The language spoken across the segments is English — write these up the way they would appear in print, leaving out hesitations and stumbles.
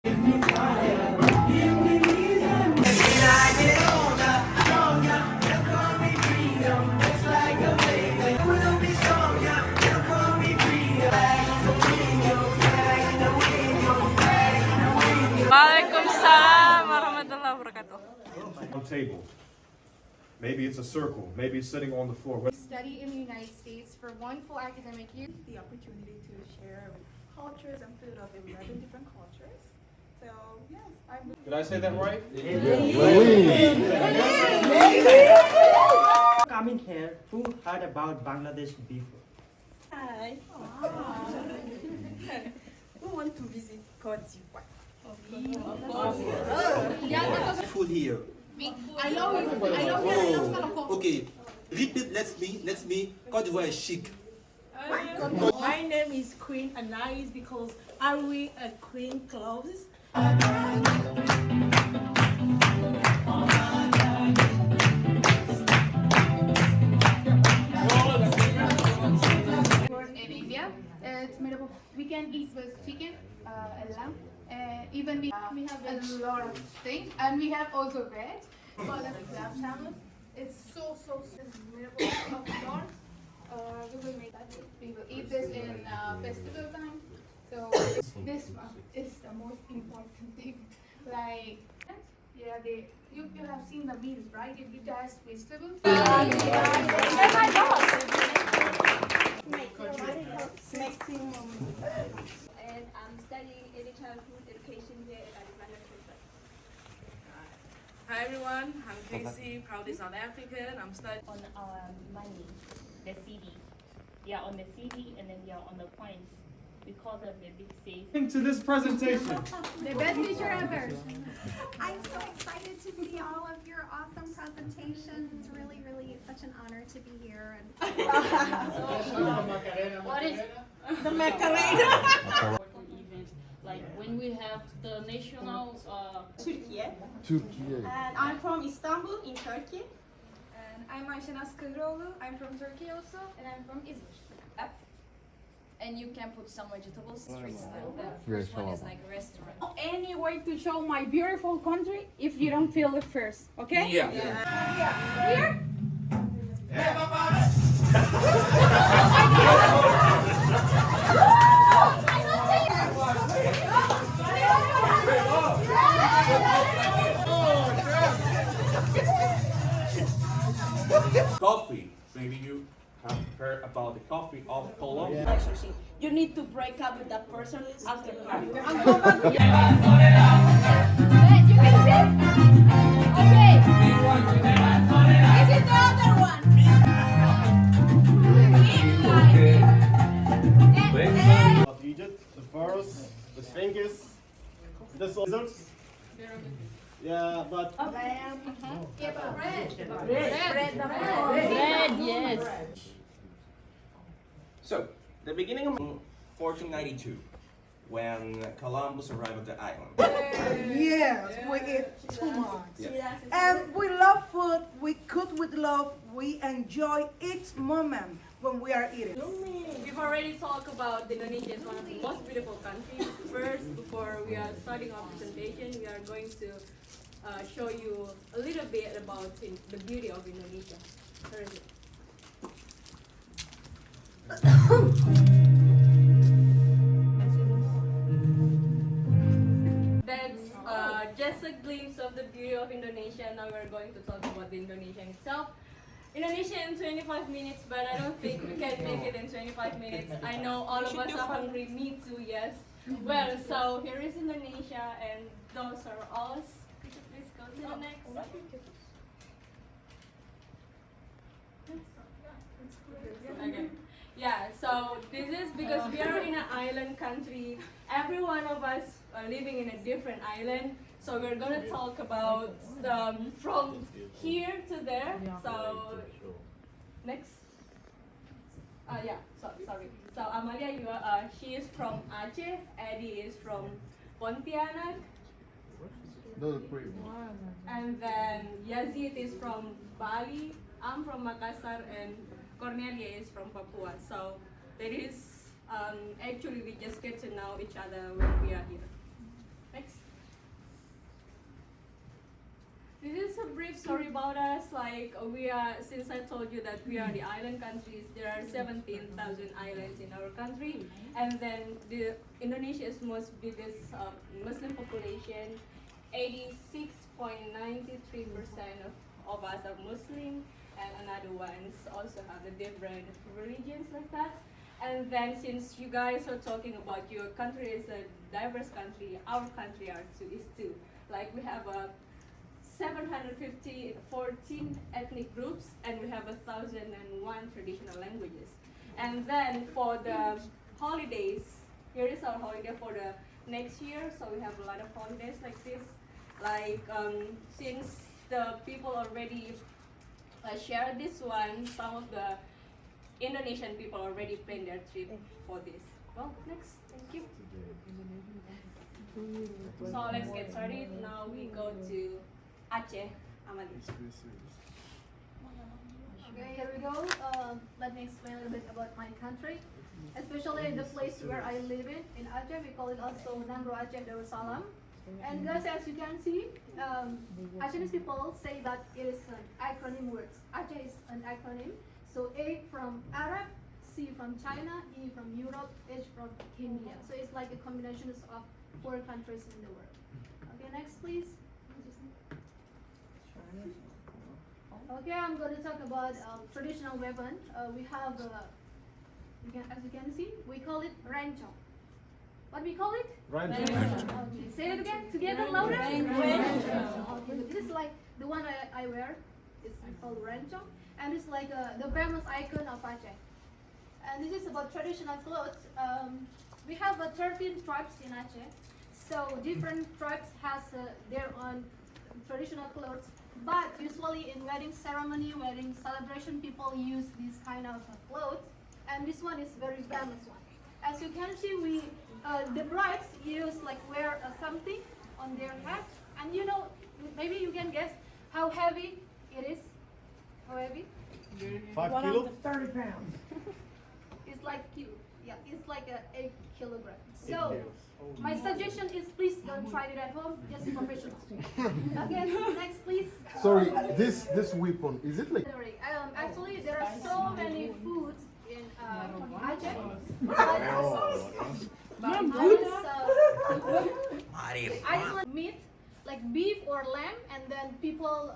Waalaikumsalam warahmatullahi wabarakatuh. Table. Maybe it's a circle. Maybe it's sitting on the floor. Study in the United States for one full academic year. The opportunity to share cultures and food of 11 different cultures. So yes, I'm. Did I say that right? Coming here, who heard about Bangladesh before? Hi. Who want to visit Côte d'Ivoire? Food here. I know Oh, okay. Repeat. Let's me. Côte d'Ivoire is chic. My name is Queen Anais because I wear a queen clothes. in India. It's made up of, we can eat with chicken, lamb. Even we have a lot of things, and we have also veg. Called lamb salmon. It's it's made up of flour. We will make that. We will eat this in festival time. So this one is the most important thing. Like, yeah, you have seen the meals, right? It has vegetables. And I'm studying early childhood education here at Alexander Campus. Hi everyone, I'm Casey, proudly South African. I'm studying on our money, the CD. Yeah, on the CD, and then yeah, on the coins. We call them the big C's. To this presentation. The best teacher ever. I'm so excited to see all of your awesome presentations. It's really, really such an honor to be here. What is The Macarena. Events like when we have the national. Turkey. And I'm from Istanbul in Turkey. And I'm Ayşenaz Kıhıroğlu. I'm from Turkey also, and I'm from Izmir. And you can put some vegetables, street style. The first one is like a restaurant. Any way to show my beautiful country if you don't feel it first, okay? Yeah. Here? Coffee. Maybe you have heard about the coffee of Colombia. You need to break up with that person after coffee. You can sit. Okay. This is the other one. Of Egypt, the pharaohs, the Sphinx, the lizards. Yeah, but Bread, yes. So, the beginning of 1492, when Columbus arrived at the island. Yes, we eat too much. Yeah. And we love food, we cook with love, we enjoy each moment when we are eating. We've already talked about Indonesia is one of the most beautiful countries. First, before we are starting our presentation, we are going to show you a little bit about the beauty of Indonesia. Where is it? That's just a glimpse of the beauty of Indonesia. Now we're going to talk about the Indonesian itself. Indonesia in 25 minutes, but I don't think we can make it in 25 minutes. I know all of us are hungry, me too, yes. Well, so here is Indonesia, and those are us. Could you please go to the next? Okay. Yeah, so this is because we are in an island country. Every one of us are living in a different island. So we're gonna talk about from here to there. So next. Sorry. So Amalia, she is from Aceh. Eddie is from Pontianak. And then Yazid is from Bali. I'm from Makassar, and Cornelia is from Papua. So that is actually we just get to know each other when we are here. Next. brief story about us. Like we are, since I told you that we are the island countries, there are 17,000 islands in our country, and then Indonesia is most biggest Muslim population. 86.93% of us are Muslim, and another ones also have the different religions like that. And then since you guys are talking about your country is a diverse country, our country is too. Like we have 14 ethnic groups, and we have 1,001 traditional languages. And then for the holidays, here is our holiday for the next year. So we have a lot of holidays like this. Like since the people already shared this one, some of the Indonesian people already planned their trip for this. Well, next, thank you. So let's get started. Now we go to Aceh, Amadi. Okay, here we go. Let me explain a little bit about my country, especially the place where I live in Aceh. We call it also Nangro Aceh Darussalam. And guys, as you can see, Acehese people say that it is an acronym words. Aceh is an acronym. So A from Arab, C from China, E from Europe, H from India. So it's like a combination of 4 countries in the world. Okay, next please. Okay, I'm going to talk about traditional weapon. We have, as you can see, we call it rancho. What we call it? Rancho. Okay, say it again, together, louder. Rancho. Okay, this is like the one I wear. It's called rancho, and it's like the famous icon of Aceh. And this is about traditional clothes. We have 13 tribes in Aceh, so different tribes has their own traditional clothes. But usually in wedding ceremony, wedding celebration, people use this kind of clothes, and this one is very famous one. As you can see, the brides wear something on their head, and you know, maybe you can guess how heavy it is. How heavy? 5 kilos? 30 pounds. It's like it's like 8 kilograms. So my suggestion is please don't try it at home. Just professional. Okay, next please. Sorry, this weapon, is it like... Actually, there are so many foods in Aceh. I just want meat, like beef or lamb, and then people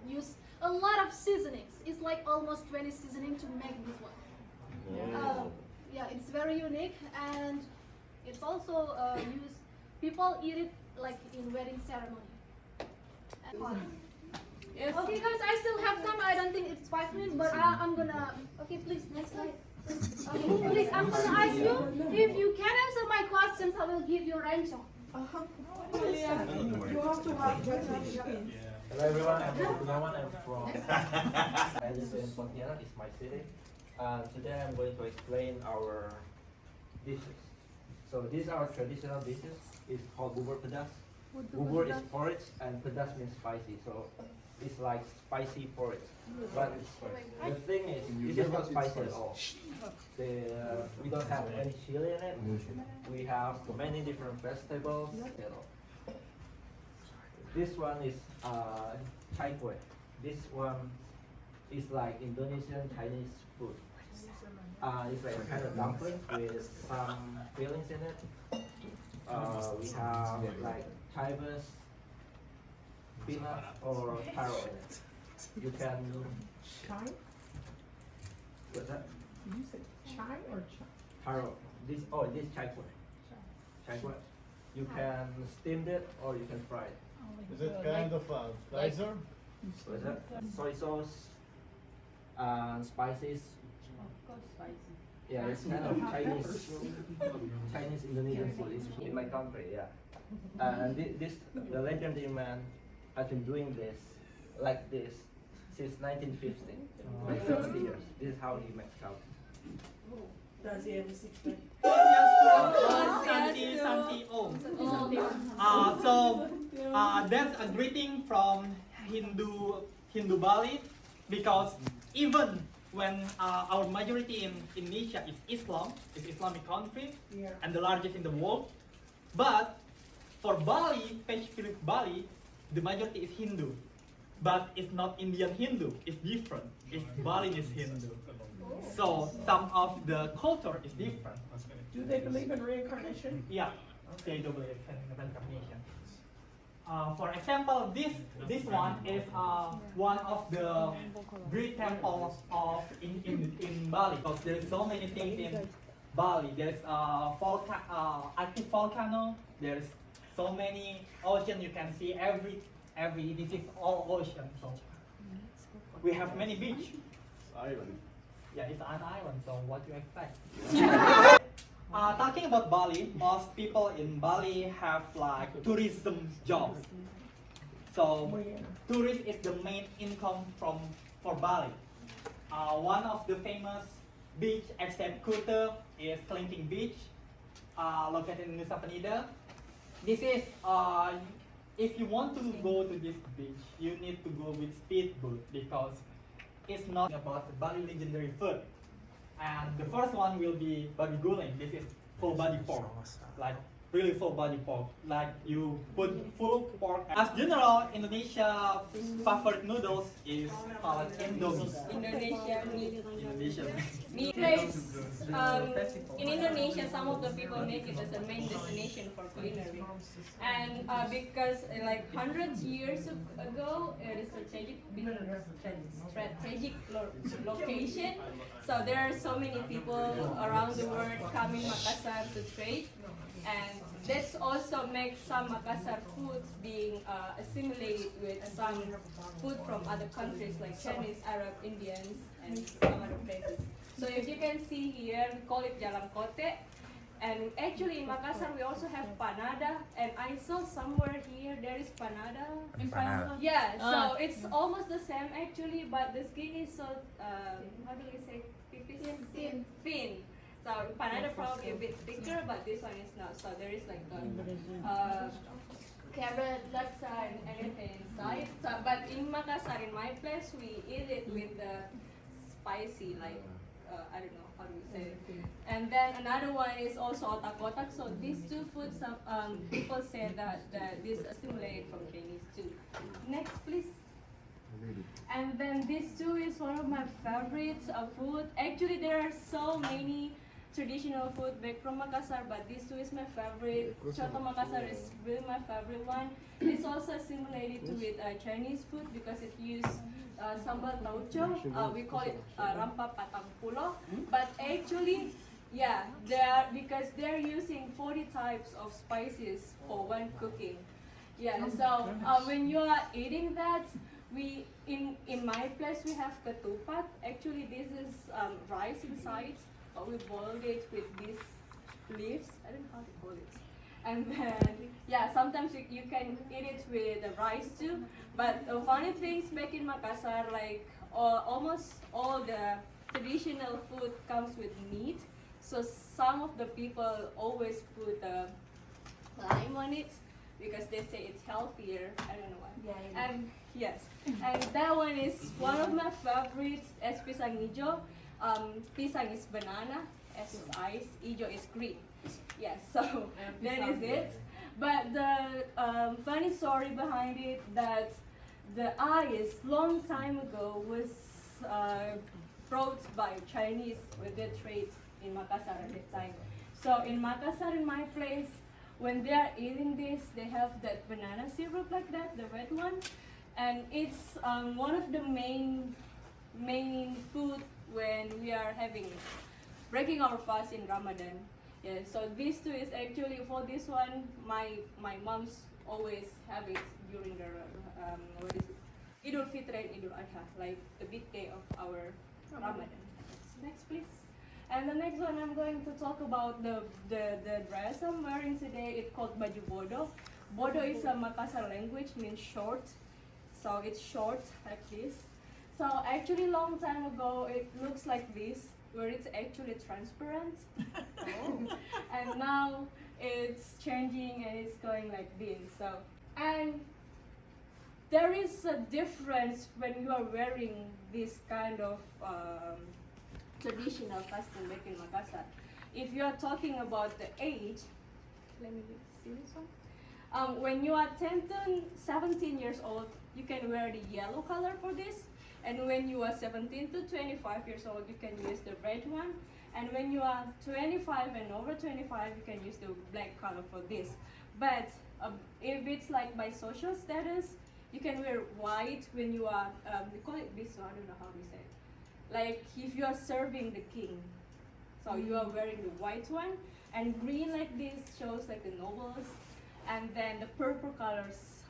use a lot of seasonings. It's like almost 20 seasoning to make this one. Yeah, it's very unique, and it's also used. People eat it like in wedding ceremony. Yes. Okay, guys, I still have time. I don't think it's 5 minutes, but I'm gonna. Okay, please next slide. Okay, please, I'm gonna ask you if you can answer my questions. I will give you rancho. You have to have Hello everyone, I'm Gunawan. I'm from I live in Pontianak, it's my city. Today I'm going to explain our dishes. So these are traditional dishes. It's called bubur pedas. Bubur is porridge and pedas means spicy. So it's like spicy porridge. But the thing is, this is not spicy at all. We don't have any chili in it. We have many different vegetables. This one is chai kue. This one is like Indonesian Chinese food. It's like a kind of dumpling with some fillings in it. We have like chivas, peanut or taro in it. You can chai? What's that? Did you say chai or chai? Taro. This chai kue. Chai kue. You can steam it or you can fry it. Is it kind of a geyser? What is that? Soy sauce and spices. Yeah, it's kind of Chinese Indonesian food in my country. Yeah, and the legendary man has been doing this like this since 1950, like 70 years. This is how he makes cow. Does he have a 6 pack? That's a greeting from Hindu Bali, because even when our majority in Indonesia is Islamic country and the largest in the world, but for Bali, specifically Bali, the majority is Hindu. but it's not Indian Hindu. It's different. It's Balinese Hindu. So some of the culture is different. Do they believe in reincarnation? Yeah, they do believe in reincarnation. For example, this one is one of the great temples of in Bali, because there's so many things in Bali. There's active volcano. There's so many ocean. You can see every this is all ocean. So we have many beach. Island. Yeah, it's an island. So what you expect? Talking about Bali, most people in Bali have like tourism jobs. So tourism is the main income for Bali. One of the famous beach except Kuta is Kelingking Beach, located in Nusa Penida. This is if you want to go to this beach, you need to go with speedboat because it's not about the Bali legendary food. And the first one will be babi guling. This is full body pork, like really full body pork. Like you put full pork. As general, Indonesia favorite noodles is called Indomie. Indonesia meat. Indonesia. Meat place, in Indonesia, some of the people make it as a main destination for culinary. And because like hundreds years ago, it is strategic location. So there are so many people around the world coming Makassar to trade. And that's also makes some Makassar foods being assimilated with some food from other countries like Chinese, Arab, Indians, and some other places. So if you can see here, we call it jalan kote. And actually in Makassar we also have panada. And I saw somewhere here there is panada. Empanada. Yeah, so it's almost the same actually, but the skin is so, how do we say, thin. So panada probably a bit thicker, but this one is not. So there is like a carrot, laksa, and everything inside. So, but in Makassar, in my place, we eat it with the spicy, like I don't know how do we say it. And then another one is also otak-otak. So these two foods, people say that this assimilated from Chinese too. Next, please. And then this too is one of my favorites of food. Actually, there are so many traditional food back from Makassar, but this too is my favorite. Choto Makassar is really my favorite one. It's also assimilated with Chinese food because it uses sambal tauco. We call it rampa patang pulo. But actually, yeah, because they're using 40 types of spices for one cooking. Yeah, so when you are eating that, in my place we have ketupat. Actually, this is rice inside. We boiled it with these leaves. I don't know how to call it. And then, yeah, sometimes you can eat it with the rice too. But the funny things back in Makassar, like almost all the traditional food comes with meat. So some of the people always put lime on it because they say it's healthier. I don't know why. Yeah. And yes, and that one is one of my favorites. Es pisang hijau. Pisang is banana, S is ice, ijo is green. Yes, so that is it. But the funny story behind it that the ice long time ago was brought by Chinese with their trade in Makassar at that time. So in Makassar, in my place, when they are eating this, they have that banana syrup like that, the red one, and it's one of the main food when we are breaking our fast in Ramadan. Yeah, so these two is actually for this one. My mom's always have it during the what is it? Idul Fitr and Idul Adha, like the big day of our Ramadan. Next, please. And the next one I'm going to talk about the dress I'm wearing today. It's called baju bodo. Bodo is a Makassar language, means short. So it's short like this. So actually long time ago it looks like this, where it's actually transparent. And now it's changing and it's going like this. So, and there is a difference when you are wearing this kind of traditional costume back in Makassar. If you are talking about the age, let me see this one. When you are 10 to 17 years old, you can wear the yellow color for this. And when you are 17 to 25 years old, you can use the red one. And when you are 25 and over 25, you can use the black color for this. But if it's like by social status, you can wear white when you are, we call it this, so I don't know how we say it. Like if you are serving the king. So you are wearing the white one. And green like this shows like the nobles. And then the purple colors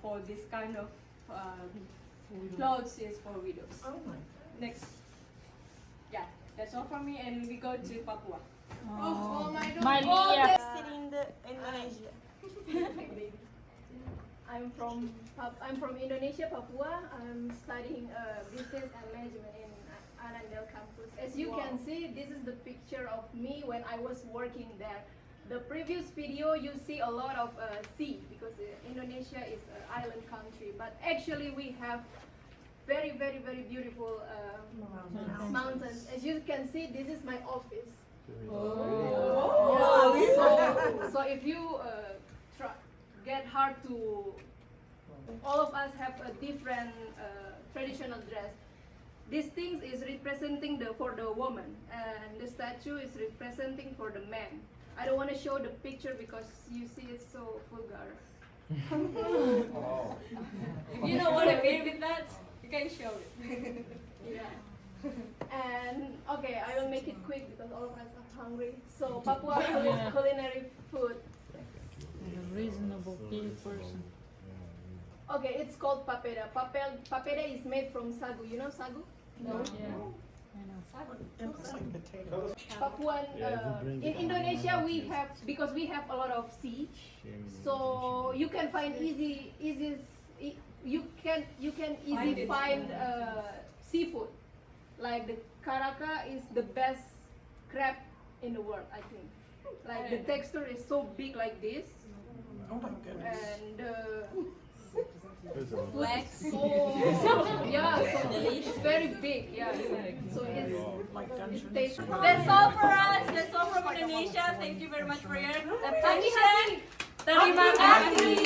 for this kind of clothes is for widows. Oh my. Next. Yeah, that's all from me, and we go to Papua. Oh my God. Malia. Sitting in Indonesia. I'm from Indonesia, Papua. I'm studying business and management in Anandel campus. As you can see, this is the picture of me when I was working there. The previous video, you see a lot of sea because Indonesia is an island country. But actually, we have very, very, very beautiful mountains. As you can see, this is my office. So if you get hard to, all of us have a different traditional dress. These things is representing for the woman, and the statue is representing for the man. I don't want to show the picture because you see it's so vulgar. If you don't want to be with that, you can show it. Yeah. And okay, I will make it quick because all of us are hungry. So Papua culinary food. A reasonable person. Okay, it's called papeda. Papeda is made from sagu. You know sagu? No. Papuan. In Indonesia, we have because we have a lot of sea, so you can find you can easily find seafood. Like the caraca is the best crab in the world, I think. Like the texture is so big like this, and Black. yeah, so it's very big. Yeah, so it tastes. That's all for us. That's all from Indonesia. Thank you very much for your attention. Terima kasih.